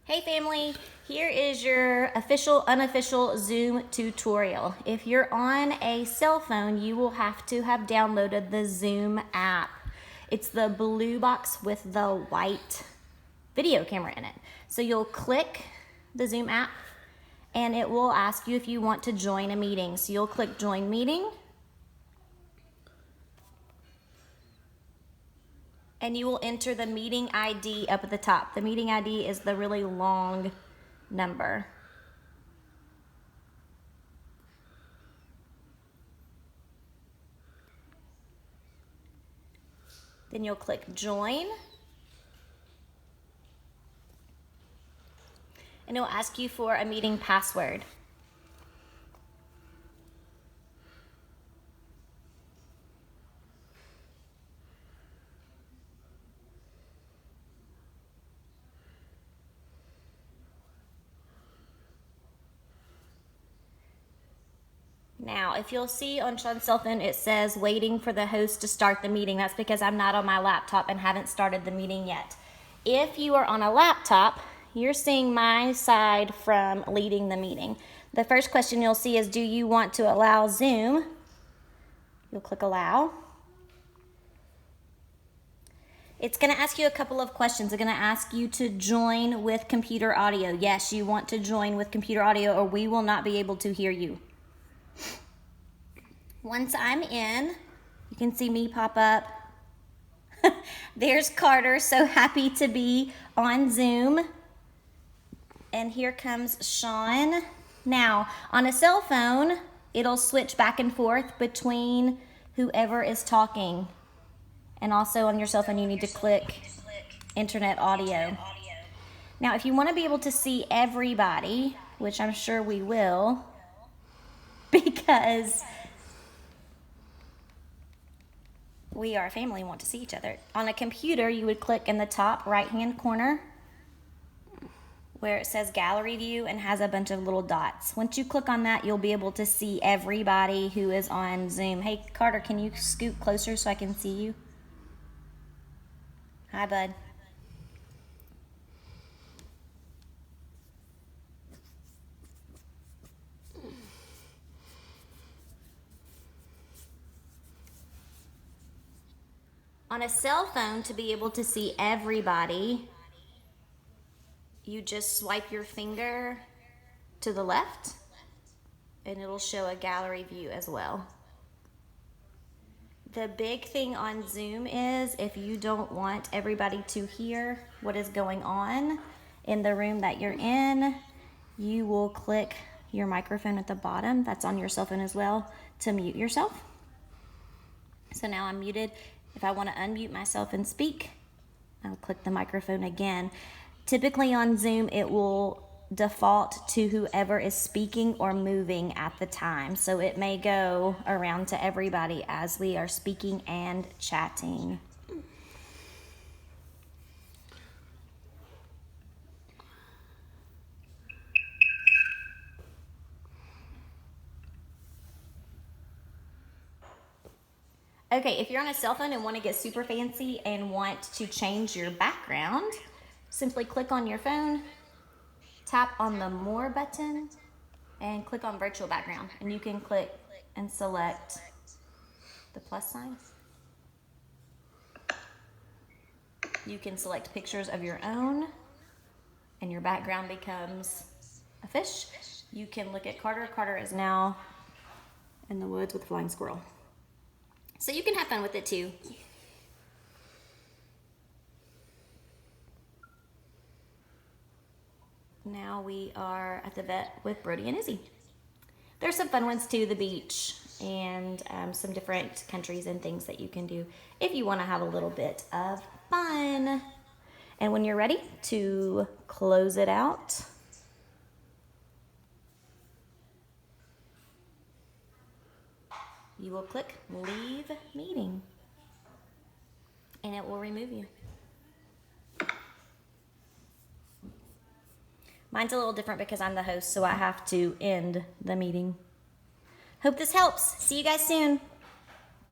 Hey family, here is your official, unofficial Zoom tutorial. If you're on a cell phone, you will have to have downloaded the Zoom app. It's the blue box with the white video camera in it. So you'll click the Zoom app and it will ask you if you want to join a meeting. So you'll click join meeting. And you will enter the meeting ID up at the top. The meeting ID is the really long number. Then you'll click join. And it'll ask you for a meeting password. Now, if you'll see on Sean's cell phone, it says waiting for the host to start the meeting. That's because I'm not on my laptop and haven't started the meeting yet. If you are on a laptop, you're seeing my side from leading the meeting. The first question you'll see is, do you want to allow Zoom? You'll click allow. It's going to ask you a couple of questions. It's going to ask you to join with computer audio. Yes, you want to join with computer audio or we will not be able to hear you. Once I'm in, you can see me pop up. There's Carter, so happy to be on Zoom. And here comes Sean. Now, on a cell phone, it'll switch back and forth between whoever is talking. And also on your cell phone, you need to click internet audio. Now, if you want to be able to see everybody, which I'm sure we will, because we are a family and want to see each other. On a computer, you would click in the top right-hand corner where it says gallery view and has a bunch of little dots. Once you click on that, you'll be able to see everybody who is on Zoom. Hey, Carter, can you scoot closer so I can see you? Hi, bud. On a cell phone, to be able to see everybody, you just swipe your finger to the left and it'll show a gallery view as well. The big thing on Zoom is if you don't want everybody to hear what is going on in the room that you're in, you will click your microphone at the bottom, that's on your cell phone as well, to mute yourself. So now I'm muted. If I want to unmute myself and speak, I'll click the microphone again. Typically on Zoom, it will default to whoever is speaking or moving at the time. So it may go around to everybody as we are speaking and chatting. Okay, if you're on a cell phone and want to get super fancy and want to change your background, simply click on your phone, tap on the More button, and click on Virtual Background. And you can click and select the plus sign. You can select pictures of your own, and your background becomes a fish. You can look at Carter. Carter is now in the woods with a flying squirrel. So you can have fun with it too. Now we are at the vet with Brody and Izzy. There's some fun ones too, the beach and some different countries and things that you can do if you want to have a little bit of fun. And when you're ready to close it out, you will click Leave Meeting, and it will remove you. Mine's a little different because I'm the host, so I have to end the meeting. Hope this helps. See you guys soon.